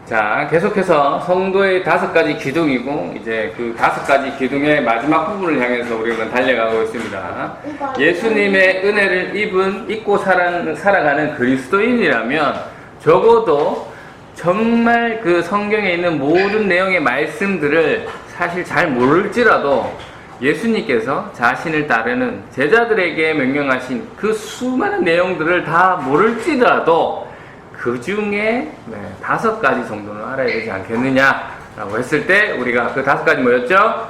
자, 계속해서 성도의 5가지 기둥이고, 이제 그 5가지 기둥의 마지막 부분을 향해서 우리는 달려가고 있습니다. 예수님의 은혜를 입고 살아가는 그리스도인이라면 적어도 정말 그 성경에 있는 모든 내용의 말씀들을 사실 잘 모를지라도 예수님께서 자신을 따르는 제자들에게 명령하신 그 수많은 내용들을 다 모를지라도 그 중에 5가지 정도는 알아야 되지 않겠느냐라고 했을 때 우리가 그 5가지 뭐였죠?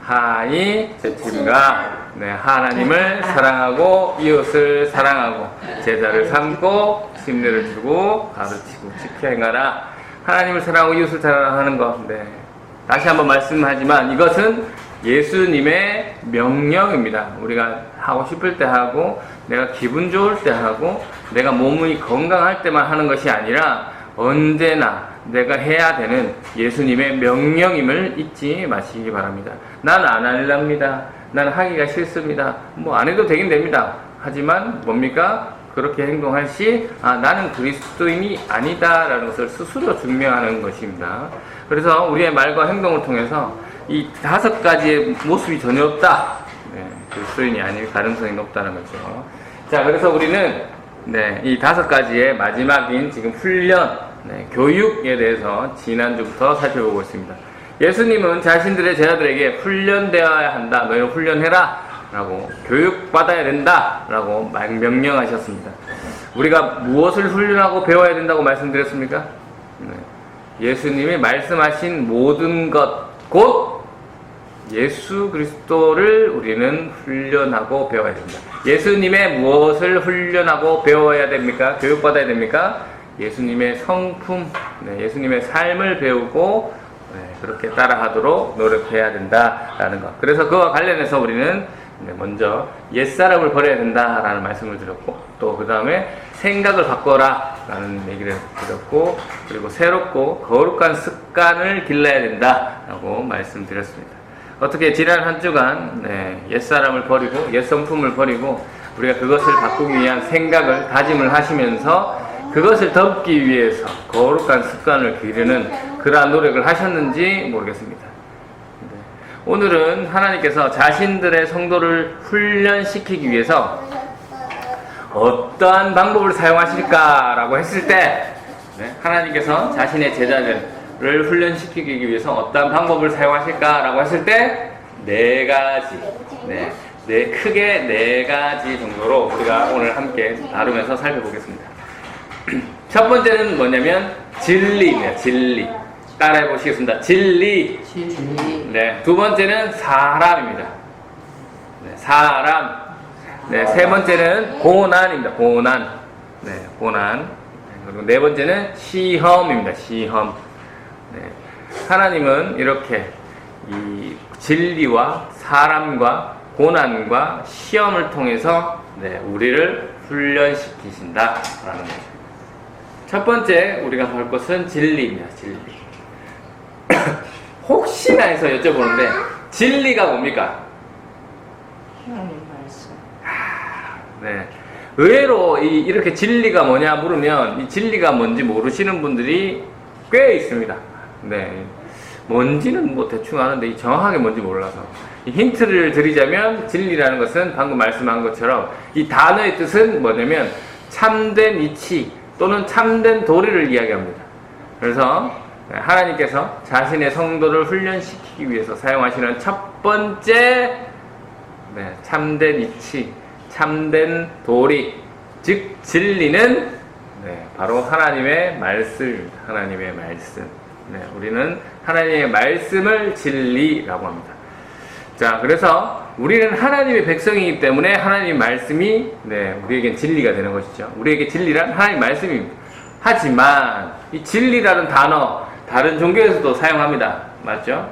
하이, 제 팀과 하나님을 사랑하고 이웃을 사랑하고 제자를 삼고 심려를 주고 가르치고 지켜 행하라. 하나님을 사랑하고 이웃을 사랑하는 것. 다시 한번 말씀하지만 이것은 예수님의 명령입니다. 우리가 하고 싶을 때 하고 내가 기분 좋을 때 하고 내가 몸이 건강할 때만 하는 것이 아니라 언제나 내가 해야 되는 예수님의 명령임을 잊지 마시기 바랍니다. 난 안 할랍니다. 난 하기가 싫습니다. 뭐 안 해도 되긴 됩니다. 하지만 뭡니까? 그렇게 행동할 시 나는 그리스도인이 아니다라는 것을 스스로 증명하는 것입니다. 그래서 우리의 말과 행동을 통해서 이 5가지의 모습이 전혀 없다. 그리스도인이 아닐 가능성이 높다는 거죠. 자, 그래서 우리는 이 5가지의 마지막인 지금 훈련, 교육에 대해서 지난주부터 살펴보고 있습니다. 예수님은 자신들의 제자들에게 훈련되어야 한다. 너희는 훈련해라. 라고 교육받아야 된다. 라고 명령하셨습니다. 우리가 무엇을 훈련하고 배워야 된다고 말씀드렸습니까? 예수님이 말씀하신 모든 것, 곧 예수 그리스도를 우리는 훈련하고 배워야 됩니다. 예수님의 무엇을 훈련하고 배워야 됩니까? 교육받아야 됩니까? 예수님의 성품, 예수님의 삶을 배우고 그렇게 따라하도록 노력해야 된다라는 것. 그래서 그와 관련해서 우리는 먼저 옛사람을 버려야 된다라는 말씀을 드렸고, 또 그 다음에 생각을 바꿔라 라는 얘기를 드렸고, 그리고 새롭고 거룩한 습관을 길러야 된다라고 말씀드렸습니다. 어떻게 지난 한 주간 옛사람을 버리고 옛성품을 버리고 우리가 그것을 바꾸기 위한 생각을 다짐을 하시면서 그것을 덮기 위해서 거룩한 습관을 기르는 그러한 노력을 하셨는지 모르겠습니다. 오늘은 하나님께서 자신들의 성도를 훈련시키기 위해서 어떠한 방법을 사용하실까라고 했을 때 하나님께서 자신의 제자들을 훈련시키기 위해서 어떠한 방법을 사용하실까라고 했을 때 4가지, 크게 4가지 정도로 우리가 오늘 함께 다루면서 살펴보겠습니다. 첫 번째는 뭐냐면 진리입니다. 진리. 따라해 보시겠습니다. 진리. 두 번째는 사람입니다. 사람. 세 번째는 고난입니다. 고난. 고난. 그리고 4번째는 시험입니다. 시험. 하나님은 이렇게 이 진리와 사람과 고난과 시험을 통해서 우리를 훈련시키신다라는 거죠. 첫 번째 우리가 볼 것은 진리입니다. 진리. 혹시나 해서 여쭤보는데 진리가 뭡니까? 하나님 말씀. 의외로 이렇게 진리가 뭐냐 물으면 이 진리가 뭔지 모르시는 분들이 꽤 있습니다. 뭔지는 뭐 대충 아는데 이 정확하게 뭔지 몰라서 이 힌트를 드리자면 진리라는 것은 방금 말씀한 것처럼 이 단어의 뜻은 뭐냐면 참된 이치 또는 참된 도리를 이야기합니다. 그래서 하나님께서 자신의 성도를 훈련시키기 위해서 사용하시는 첫 번째 참된 이치, 참된 도리, 즉 진리는 바로 하나님의 말씀입니다. 하나님의 말씀. 우리는 하나님의 말씀을 진리라고 합니다. 자, 그래서 우리는 하나님의 백성이기 때문에 하나님의 말씀이 우리에겐 진리가 되는 것이죠. 우리에게 진리란 하나님의 말씀입니다. 하지만 이 진리라는 단어 다른 종교에서도 사용합니다. 맞죠?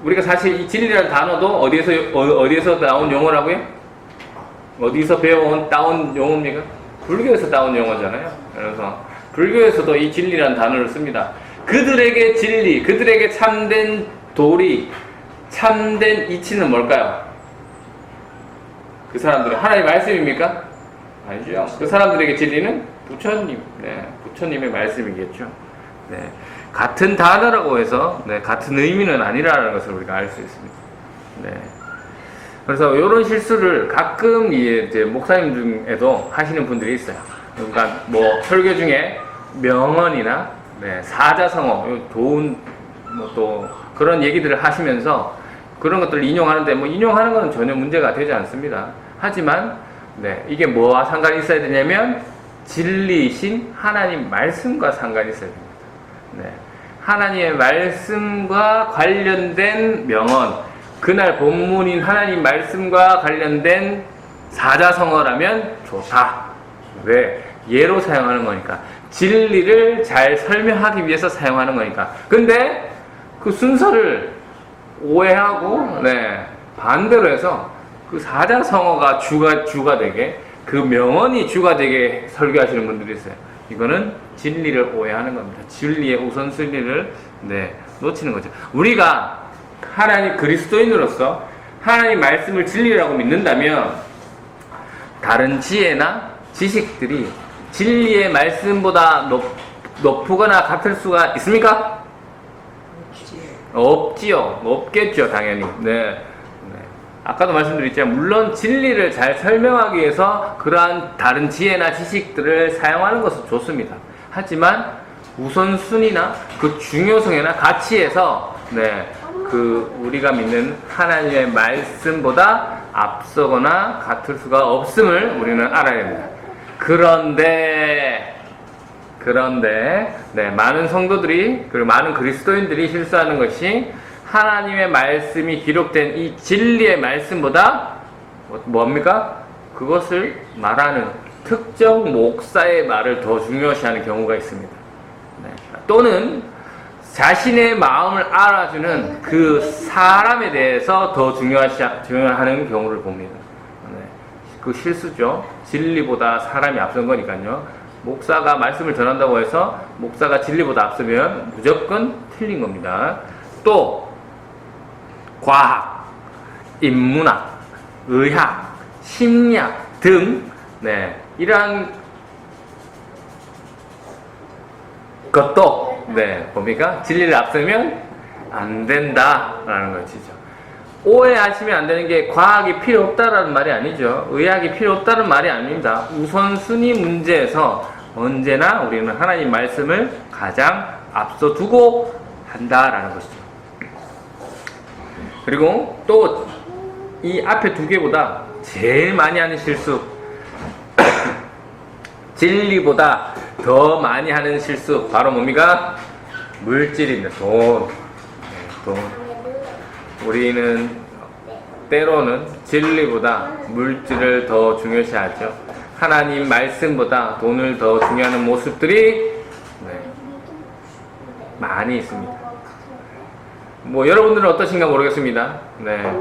우리가 사실 이 진리라는 단어도 어디에서 나온 용어라고요? 어디서 따온 용어입니까? 불교에서 따온 용어잖아요. 그래서 불교에서도 이 진리라는 단어를 씁니다. 그들에게 진리, 그들에게 참된 도리, 참된 이치는 뭘까요? 그 사람들은 하나님의 말씀입니까? 아니죠. 그 사람들에게 진리는 부처님, 부처님의 말씀이겠죠. 네, 같은 단어라고 해서 네, 같은 의미는 아니라는 것을 우리가 알 수 있습니다. 네. 그래서 이런 실수를 가끔 이제 목사님 중에도 하시는 분들이 있어요. 그러니까 뭐 설교 중에 명언이나 네, 사자성어, 좋은 뭐 또 그런 얘기들을 하시면서 그런 것들을 인용하는데 뭐 인용하는 건 전혀 문제가 되지 않습니다. 하지만 네, 이게 뭐와 상관이 있어야 되냐면 진리이신 하나님 말씀과 상관이 있어야 됩니다. 네, 하나님의 말씀과 관련된 명언, 그날 본문인 하나님 말씀과 관련된 사자성어라면 좋다. 왜? 예로 사용하는 거니까. 진리를 잘 설명하기 위해서 사용하는 거니까. 근데 그 순서를 오해하고 네, 반대로 해서 그 사자성어가 주가 되게, 그 명언이 주가 되게 설교하시는 분들이 있어요. 이거는 진리를 오해하는 겁니다. 진리의 우선순위를 네, 놓치는 거죠. 우리가 하나님 그리스도인으로서 하나님 말씀을 진리라고 믿는다면 다른 지혜나 지식들이 진리의 말씀보다 높거나 같을 수가 있습니까? 없지요. 없겠죠, 당연히. 네. 아까도 말씀드렸지만 물론 진리를 잘 설명하기 위해서 그러한 다른 지혜나 지식들을 사용하는 것은 좋습니다. 하지만 우선순위나 그 중요성이나 가치에서 네, 그 우리가 믿는 하나님의 말씀보다 앞서거나 같을 수가 없음을 우리는 알아야 됩니다. 그런데 네, 많은 성도들이 그리고 많은 그리스도인들이 실수하는 것이 하나님의 말씀이 기록된 이 진리의 말씀보다 뭡니까? 그것을 말하는 특정 목사의 말을 더 중요시하는 경우가 있습니다. 네. 또는 자신의 마음을 알아주는 그 사람에 대해서 더 중요하는 경우를 봅니다. 네. 그 실수죠. 진리보다 사람이 앞선 거니까요. 목사가 말씀을 전한다고 해서 목사가 진리보다 앞서면 무조건 틀린 겁니다. 또 과학, 인문학, 의학, 심리학 등 네, 이러한 것도 네, 뭡니까? 진리를 앞서면 안 된다라는 것이죠. 오해하시면 안 되는 게 과학이 필요 없다라는 말이 아니죠. 의학이 필요 없다는 말이 아닙니다. 우선순위 문제에서 언제나 우리는 하나님 말씀을 가장 앞서 두고 한다라는 것이죠. 그리고 또 이 앞에 두 개보다 제일 많이 하는 실수, 진리보다 더 많이 하는 실수, 바로 뭡니까? 물질입니다. 돈. 우리는 때로는 진리보다 물질을 더 중요시하죠. 하나님 말씀보다 돈을 더 중요하는 모습들이 네, 많이 있습니다. 뭐 여러분들은 어떠신가 모르겠습니다. 네,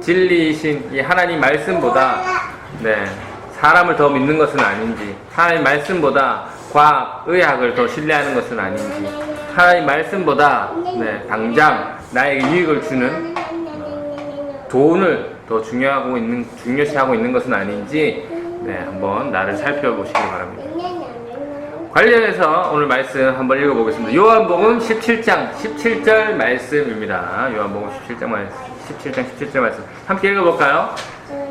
진리이신 이 하나님 말씀보다 네, 사람을 더 믿는 것은 아닌지, 하나님 말씀보다 과학, 의학을 더 신뢰하는 것은 아닌지, 하나님 말씀보다 네, 당장 나에게 유익을 주는 돈을 더 중요시하고 있는 것은 아닌지 네, 한번 나를 살펴보시기 바랍니다. 관련해서 오늘 말씀 한번 읽어보겠습니다. 요한복음 17장 17절 말씀입니다. 요한복음 17장 17절 말씀 함께 읽어볼까요?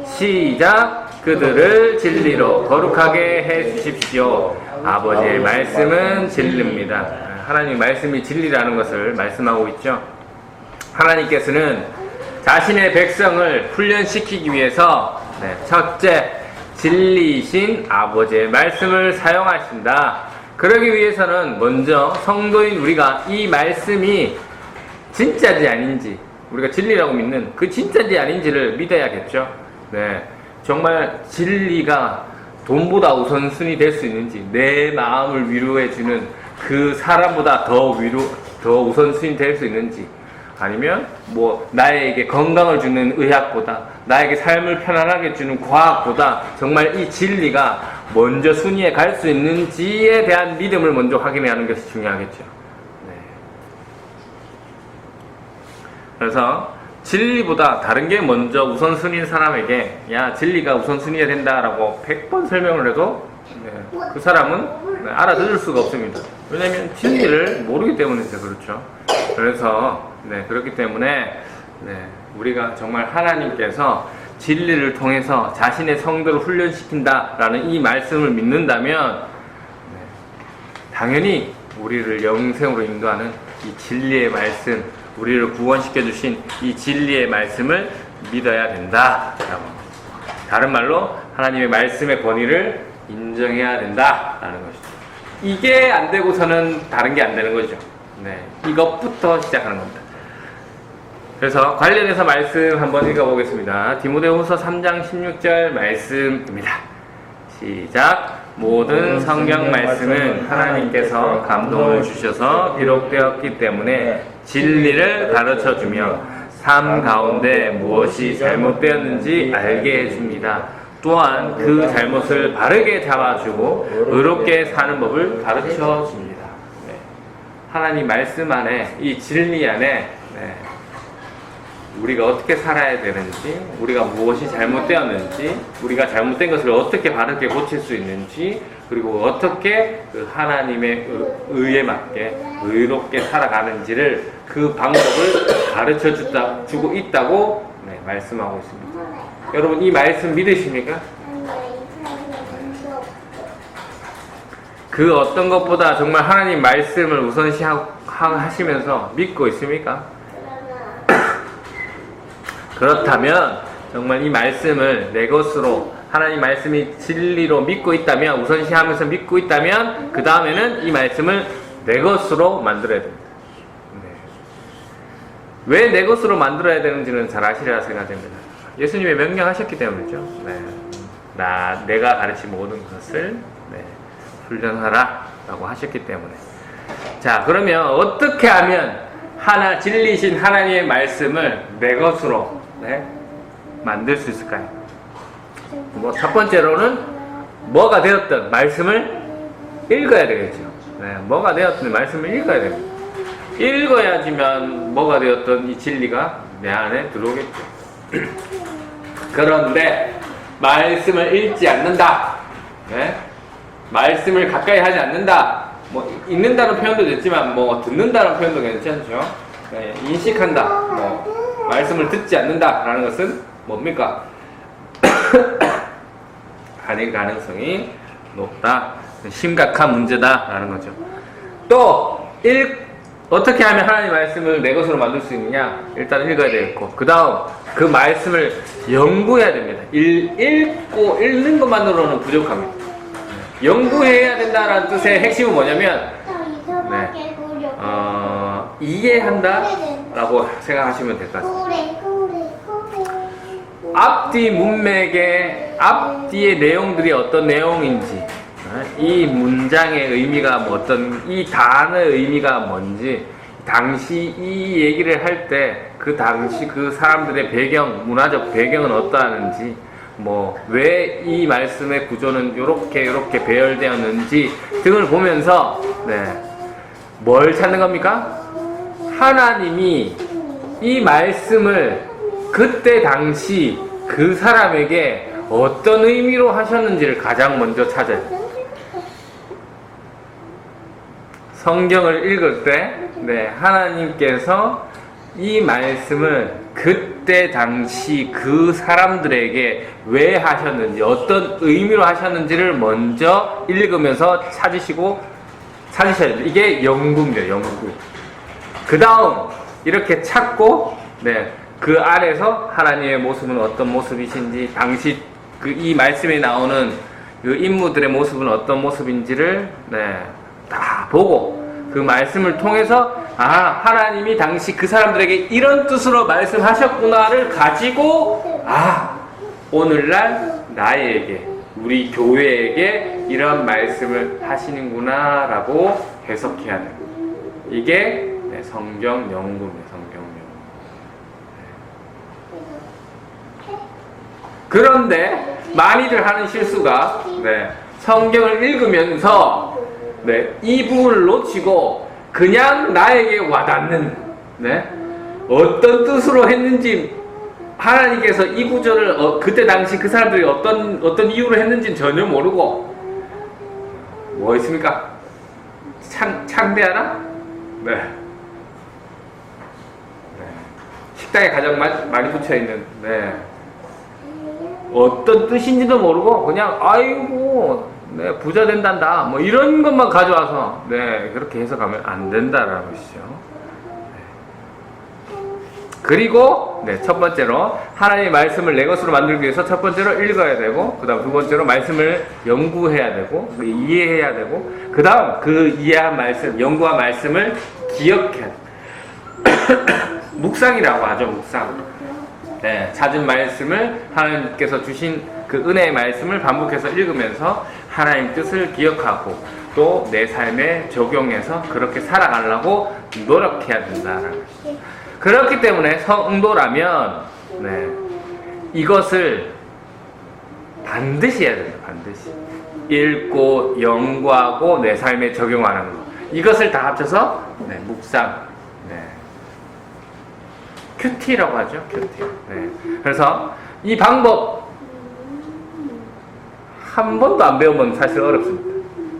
시작. 그들을 진리로 거룩하게 해주십시오. 아버지의 말씀은 진리입니다. 하나님 말씀이 진리라는 것을 말씀하고 있죠. 하나님께서는 자신의 백성을 훈련시키기 위해서 네, 첫째, 진리이신 아버지의 말씀을 사용하신다. 그러기 위해서는 먼저 성도인 우리가 이 말씀이 진짜지 아닌지, 우리가 진리라고 믿는 그 진짜지 아닌지를 믿어야겠죠. 네, 정말 진리가 돈보다 우선순위 될 수 있는지, 내 마음을 위로해주는 그 사람보다 더 우선순위 될 수 있는지, 아니면 뭐 나에게 건강을 주는 의학보다, 나에게 삶을 편안하게 주는 과학보다 정말 이 진리가 먼저 순위에 갈 수 있는지에 대한 믿음을 먼저 확인해야 하는 것이 중요하겠죠. 네. 그래서 진리보다 다른 게 먼저 우선순위인 사람에게 야, 진리가 우선순위해야 된다라고 100번 설명을 해도 네, 그 사람은 알아들을 수가 없습니다. 왜냐면 진리를 모르기 때문이죠. 그렇죠. 그래서 그렇기 때문에 우리가 정말 하나님께서 진리를 통해서 자신의 성도를 훈련시킨다라는 이 말씀을 믿는다면 당연히 우리를 영생으로 인도하는 이 진리의 말씀, 우리를 구원시켜 주신 이 진리의 말씀을 믿어야 된다라고. 다른 말로 하나님의 말씀의 권위를 인정해야 된다라는 것이죠. 이게 안 되고서는 다른 게 안 되는 거죠. 이것부터 시작하는 겁니다. 그래서 관련해서 말씀 한번 읽어보겠습니다. 디모데후서 3장 16절 말씀입니다. 시작. 모든 성경 말씀은 하나님께서 감동을 주셔서 기록되었기 때문에 진리를 가르쳐주며 삶 가운데 무엇이 잘못되었는지 알게 해줍니다. 또한 그 잘못을 바르게 잡아주고 의롭게 사는 법을 가르쳐줍니다. 하나님 말씀 안에, 이 진리 안에 우리가 어떻게 살아야 되는지, 우리가 무엇이 잘못되었는지, 우리가 잘못된 것을 어떻게 바르게 고칠 수 있는지, 그리고 어떻게 그 하나님의 의에 맞게 의롭게 살아가는지를 그 방법을 가르쳐 주고 있다고 말씀하고 있습니다. 여러분 이 말씀 믿으십니까? 그 어떤 것보다 정말 하나님 말씀을 우선시 하시면서 믿고 있습니까? 그렇다면 정말 이 말씀을 내 것으로, 하나님 말씀이 진리로 믿고 있다면, 우선시하면서 믿고 있다면 그 다음에는 이 말씀을 내 것으로 만들어야 됩니다. 왜 내 것으로 만들어야 되는지는 잘 아시리라 생각됩니다. 예수님이 명령하셨기 때문이죠. 내가 가르친 모든 것을 훈련하라 라고 하셨기 때문에. 자, 그러면 어떻게 하면 진리신 하나님의 말씀을 내 것으로 만들 수 있을까요? 첫 번째로는 뭐가 되었든 말씀을 읽어야 되겠죠. 뭐가 되었든 말씀을 읽어야 됩니다. 읽어야지만 뭐가 되었든 이 진리가 내 안에 들어오겠죠. 그런데 말씀을 읽지 않는다, 말씀을 가까이 하지 않는다, 읽는다는 표현도 됐지만 듣는다는 표현도 괜찮죠. 인식한다, 말씀을 듣지 않는다라는 것은 뭡니까? 아닐 가능성이 높다, 심각한 문제다라는 거죠. 또 어떻게 하면 하나님 말씀을 내 것으로 만들 수 있느냐? 일단 읽어야 되겠고, 그 다음 그 말씀을 연구해야 됩니다. 읽는 것만으로는 부족합니다. 연구해야 된다는 뜻의 핵심은 뭐냐면 이해한다 라고 생각하시면 될 것 같습니다. 앞뒤 문맥의 앞뒤의 내용들이 어떤 내용인지, 이 문장의 의미가 이 단어의 의미가 뭔지, 당시 이 얘기를 할 때 그 당시 그 사람들의 문화적 배경은 어떠한지, 왜 이 말씀의 구조는 이렇게 배열되었는지 등을 보면서 뭘 찾는 겁니까? 하나님이 이 말씀을 그때 당시 그 사람에게 어떤 의미로 하셨는지를 가장 먼저 찾아요. 성경을 읽을 때 하나님께서 이 말씀을 그때 당시 그 사람들에게 왜 하셨는지, 어떤 의미로 하셨는지를 먼저 읽으면서 찾으셔야 돼요. 이게 연구입니다. 연구. 그 다음 이렇게 찾고 그 안에서 하나님의 모습은 어떤 모습이신지, 당시 이 말씀에 나오는 그 인물들의 모습은 어떤 모습인지를 다 보고, 그 말씀을 통해서 하나님이 당시 그 사람들에게 이런 뜻으로 말씀하셨구나를 가지고 오늘날 나에게, 우리 교회에게 이런 말씀을 하시는구나 라고 해석해야 됩니다. 이게 성경 연구입니다. 성경 연구. 그런데 많이들 하는 실수가 성경을 읽으면서 이 부분을 놓치고 그냥 나에게 와닿는 어떤 뜻으로 했는지, 하나님께서 이 구절을 그때 당시 그 사람들이 어떤 이유로 했는지는 전혀 모르고 뭐 있습니까? 창대하나? 네. 네. 식당에 가장 많이 붙여있는, 네. 어떤 뜻인지도 모르고, 그냥, 아이고, 네, 부자 된단다. 뭐, 이런 것만 가져와서, 네, 그렇게 해석하면 안 된다라는 것이죠. 네. 그리고, 네, 첫 번째로, 하나님의 말씀을 내 것으로 만들기 위해서 첫 번째로 읽어야 되고, 그 다음 두 번째로 말씀을 연구해야 되고, 이해해야 되고, 그 다음 그 이해한 말씀, 연구한 말씀을 기억해야 돼. 묵상이라고 하죠, 묵상. 네, 찾은 말씀을 하나님께서 주신 그 은혜의 말씀을 반복해서 읽으면서 하나님 뜻을 기억하고 또 내 삶에 적용해서 그렇게 살아가려고 노력해야 된다라는 것이죠. 그렇기 때문에 성도라면 네, 이것을 반드시 해야 된다. 반드시 읽고 연구하고 내 삶에 적용하는 것, 이것을 다 합쳐서 네, 묵상, 네. 큐티라고 하죠. 큐티. 네. 그래서 이 방법 한 번도 안 배우면 사실 어렵습니다.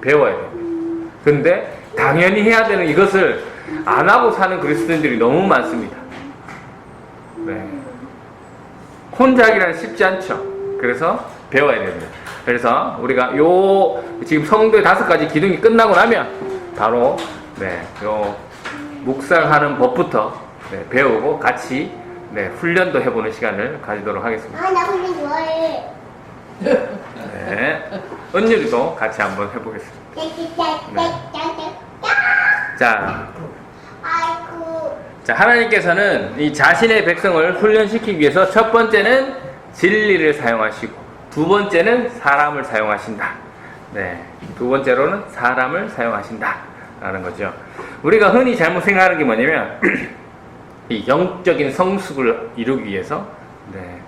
배워야 돼요. 근데 당연히 해야 되는 이것을 안 하고 사는 그리스도인들이 너무 많습니다. 네. 혼자 하기란 쉽지 않죠. 그래서 배워야 됩니다. 그래서 우리가 지금 성도의 5가지 기둥이 끝나고 나면 바로 네, 요 묵상하는 법부터 네, 배우고 같이 네, 훈련도 해보는 시간을 가지도록 하겠습니다. 나 훈련 좋아해. 네, 은율이도 같이 한번 해보겠습니다. 자, 아이고. 자, 하나님께서는 이 자신의 백성을 훈련시키기 위해서 첫 번째는 진리를 사용하시고 두 번째는 사람을 사용하신다. 네, 두 번째로는 사람을 사용하신다 라는 거죠. 우리가 흔히 잘못 생각하는 게 뭐냐면 이 영적인 성숙을 이루기 위해서 네,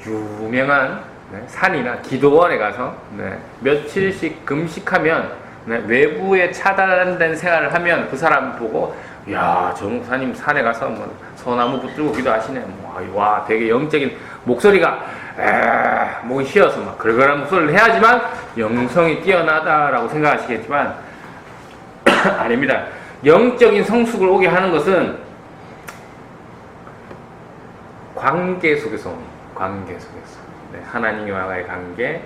유명한 네, 산이나 기도원에 가서 네, 며칠씩 금식하면 네, 외부에 차단된 생활을 하면 그 사람 보고 야, 저 목사님 산에 가서 뭐 소나무 붙들고 기도하시네. 와, 되게 영적인 목소리가 목이 쉬어서 막 그럴그런 목소리를 해야지만 영성이 뛰어나다라고 생각하시겠지만 아닙니다. 영적인 성숙을 오게 하는 것은 관계 속에서 옵니다. 관계 속에서. 네, 하나님과의 관계,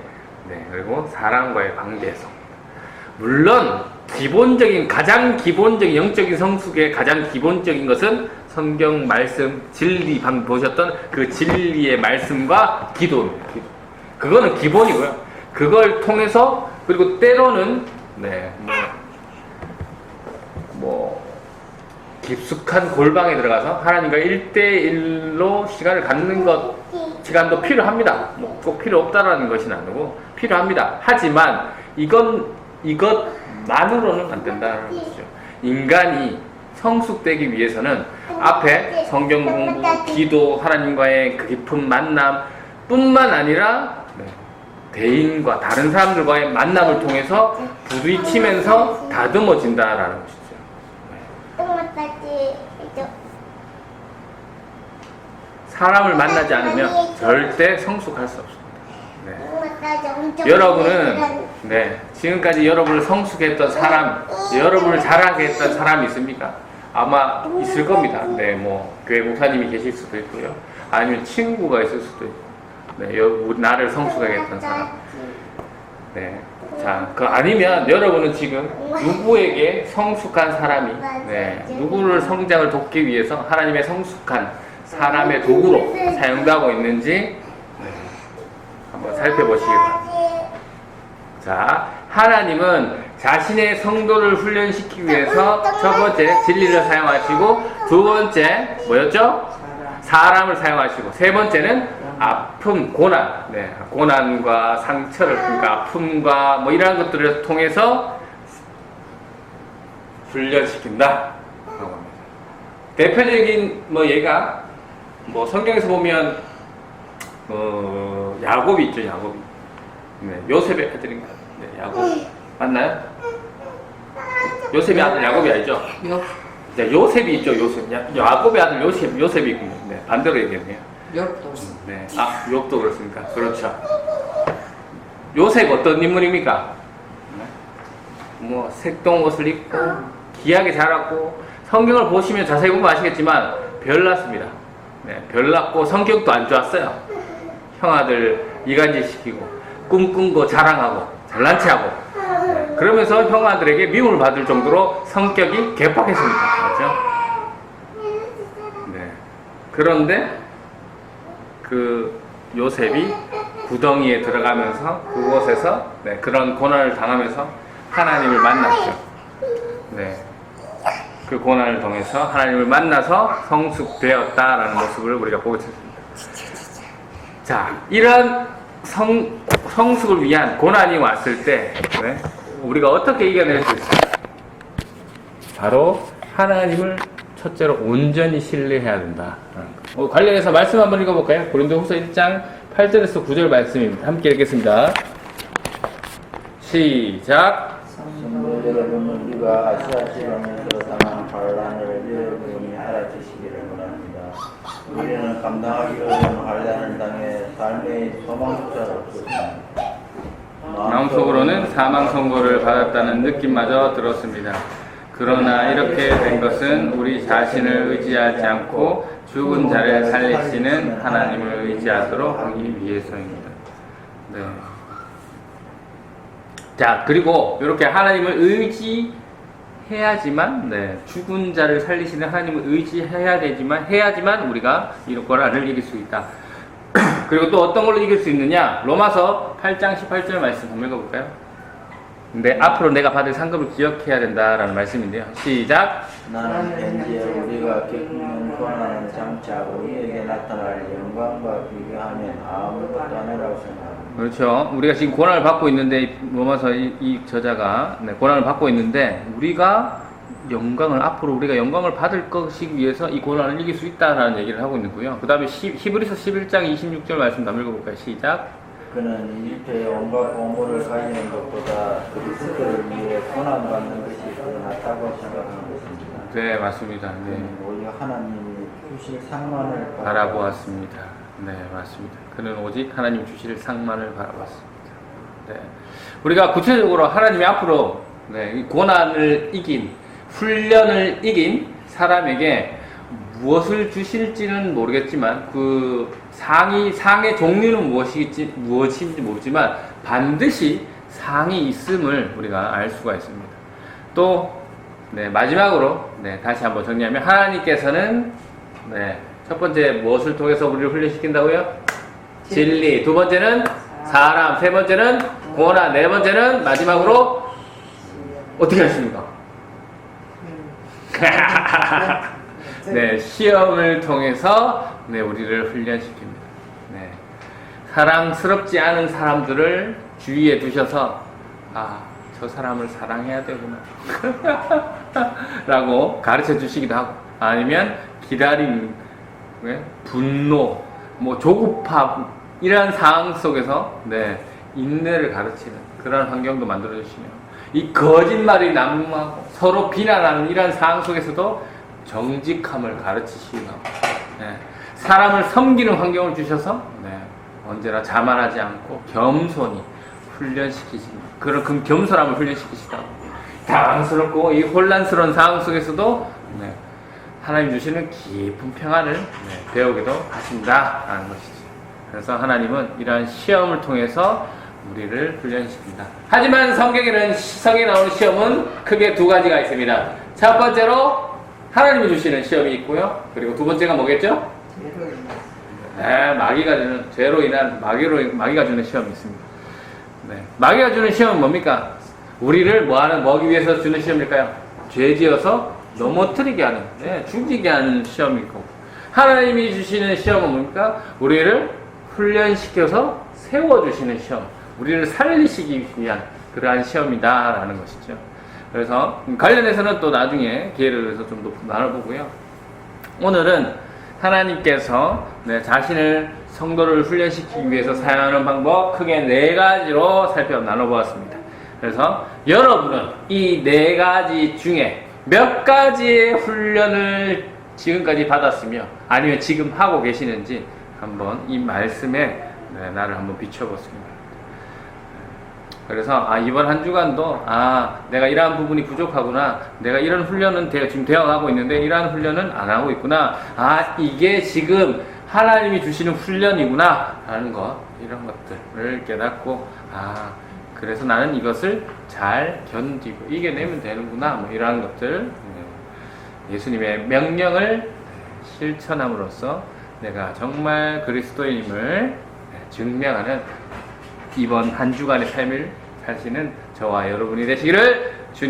네, 그리고 사람과의 관계에서. 물론 가장 기본적인 영적인 성숙의 가장 기본적인 것은 성경 말씀, 진리, 방금 보셨던 그 진리의 말씀과 기도입니다. 기도. 그거는 기본이고요. 그걸 통해서, 그리고 때로는 네, 깊숙한 골방에 들어가서 하나님과 1대1로 시간을 갖는 시간도 필요합니다. 꼭 필요 없다라는 것은 아니고 필요합니다. 하지만 이것만으로는 안 된다는 것이죠. 인간이 성숙되기 위해서는 앞에 성경 공부, 기도, 하나님과의 그 깊은 만남 뿐만 아니라 대인과 다른 사람들과의 만남을 통해서 부딪히면서 다듬어진다라는 것이죠. 사람을 만나지 않으면 절대 성숙할 수 없습니다. 네. 여러분은 지금까지 여러분을 성숙했던 사람, 여러분을 자라게 했던 사람이 있습니까? 아마 있을 겁니다. 네, 교회 목사님이 계실 수도 있고요. 아니면 친구가 있을 수도 있고, 나를 성숙하게 했던 사람. 네. 자, 아니면 여러분은 지금 누구에게 성숙한 사람이, 누구를 성장을 돕기 위해서 하나님의 성숙한 사람의 도구로 사용되고 있는지 한번 살펴보시기 바랍니다. 자, 하나님은 자신의 성도를 훈련시키기 위해서 첫 번째 진리를 사용하시고, 두 번째 뭐였죠? 사람을 사용하시고, 세 번째는 아픔, 고난, 고난과 상처를, 그러니까 아픔과 이러한 것들을 통해서 훈련시킨다. 대표적인 예가 성경에서 보면 야곱이 있죠. 야곱이. 요셉의 아들인가? 야곱. 맞나요? 요셉의 아들 야곱이 아니죠? 요셉이 있죠. 요셉. 야곱의 아들 요셉이 있군요. 반대로 얘기했네요. 욥도. 욥도 그렇습니까? 그렇죠. 요셉 어떤 인물입니까? 뭐 색동 옷을 입고 귀하게 자랐고 성경을 보시면 자세히 보면 아시겠지만 별났습니다. 네, 별났고 성격도 안 좋았어요. 형아들 이간질 시키고 꿈꾼 거 자랑하고 잘난 체하고 네, 그러면서 형아들에게 미움을 받을 정도로 성격이 개팍했습니다. 맞죠? 네. 그런데 그 요셉이 구덩이에 들어가면서 그곳에서 네, 그런 고난을 당하면서 하나님을 만났죠. 네. 그 고난을 통해서 하나님을 만나서 성숙되었다라는 모습을 우리가 보고 있습니다. 자, 이런 성숙을 위한 고난이 왔을 때 네, 우리가 어떻게 이겨낼 수 있을까? 바로 하나님을 첫째로 온전히 신뢰해야 된다. 관련해서 말씀 한번 읽어볼까요? 고린도후서 1장 8절에서 9절 말씀입니다. 함께 읽겠습니다. 시작. 성도 여러분, 우리가 아시아 지방에서 당한 환난을 여러분이 알아주시기를 원합니다. 우리는 감당하기 어려운 환난을 당해 삶의 소망조차 없었습니다. 마음속으로는 사망 선고를 받았다는 느낌마저 들었습니다. 그러나 이렇게 된 것은 우리 자신을 의지하지 않고 죽은 자를 살리시는 하나님을 의지하도록 하기 위해서입니다. 네. 자, 그리고 이렇게 하나님을 의지해야지만, 네, 죽은 자를 살리시는 하나님을 해야지만 우리가 이런 고난을 이길 수 있다. 그리고 또 어떤 걸로 이길 수 있느냐? 로마서 8장 18절 말씀 한번 읽어볼까요? 근데 앞으로 내가 받을 상급을 기억해야 된다라는 말씀인데요. 시작. 나는 현재 우리가 겪는 고난은 장차 우리에게 나타날 영광과 비교하면 아무것도 아니라고 생각합니다. 그렇죠. 우리가 지금 고난을 받고 있는데 로마서 이 저자가 네, 고난을 받고 있는데 앞으로 우리가 영광을 받을 것이기 위해서 이 고난을 이길 수 있다라는 얘기를 하고 있고요. 그 다음에 히브리서 11장 26절 말씀 한번 읽어볼까요? 시작. 그는 이집트의 온갖 보물을 가지는 것보다 그리스도를 위해 고난받는 것이 더 낫다고 생각하는 것입니다. 네, 맞습니다. 네. 오직 하나님이 주실 상만을 바라보았습니다. 네, 맞습니다. 그는 오직 하나님 주실 상만을 바라봤습니다. 네. 우리가 구체적으로 하나님이 앞으로 네, 이 고난을 이긴, 훈련을 이긴 사람에게 무엇을 주실지는 모르겠지만 그 상의 종류는 무엇인지 모르지만 반드시 상이 있음을 우리가 알 수가 있습니다. 또 네, 마지막으로 네, 다시 한번 정리하면 하나님께서는 네, 첫 번째 무엇을 통해서 우리를 훈련시킨다고요? 진리. 두 번째는 사람. 세 번째는 고난. 네 번째는 마지막으로 어떻게 하십니까? 네, 시험을 통해서 네, 우리를 훈련시킵니다. 네, 사랑스럽지 않은 사람들을 주위에 두셔서 저 사람을 사랑해야 되구나 라고 가르쳐 주시기도 하고 아니면 기다림, 네, 분노, 뭐 조급함 이런 상황 속에서 네, 인내를 가르치는 그런 환경도 만들어 주시며 이 거짓말이 난무하고 서로 비난하는 이런 상황 속에서도 정직함을 가르치시기도 하고 네, 사람을 섬기는 환경을 주셔서 네, 언제나 자만하지 않고 겸손히 훈련시키십니다. 그런 겸손함을 훈련시키시다고 당황스럽고 이 혼란스러운 상황 속에서도 네, 하나님 주시는 깊은 평안을 네, 배우기도 하신다라는 것이죠. 그래서 하나님은 이러한 시험을 통해서 우리를 훈련시킵니다. 하지만 성경에 나오는 시험은 크게 두 가지가 있습니다. 첫 번째로 하나님이 주시는 시험이 있고요. 그리고 두 번째가 뭐겠죠? 네, 마귀가 주는 시험이 있습니다. 네, 마귀가 주는 시험은 뭡니까? 우리를 뭐하기 위해서 주는 시험일까요? 죄 지어서 넘어뜨리게 하는, 네, 죽이게 하는 시험이고, 하나님이 주시는 시험은 뭡니까? 우리를 훈련시켜서 세워주시는 시험, 우리를 살리시기 위한 그러한 시험이다라는 것이죠. 그래서 관련해서는 또 나중에 기회를 내서 좀 더 나눠보고요. 오늘은 하나님께서 네, 자신을 성도를 훈련시키기 위해서 사용하는 방법 크게 네 가지로 나눠보았습니다. 그래서 여러분은 이 네 가지 중에 몇 가지의 훈련을 지금까지 받았으며 아니면 지금 하고 계시는지 한번 이 말씀에 네, 나를 한번 비춰보습니다. 그래서 이번 한 주간도 내가 이러한 부분이 부족하구나, 내가 이런 훈련은 지금 되어가고 있는데 이러한 훈련은 안 하고 있구나, 이게 지금 하나님이 주시는 훈련이구나 라는 것, 이런 것들을 깨닫고 그래서 나는 이것을 잘 견디고 이겨내면 되는구나, 뭐 이러한 것들, 예수님의 명령을 실천함으로써 내가 정말 그리스도인임을 증명하는 이번 한 주간의 삶을 사시는 저와 여러분이 되시기를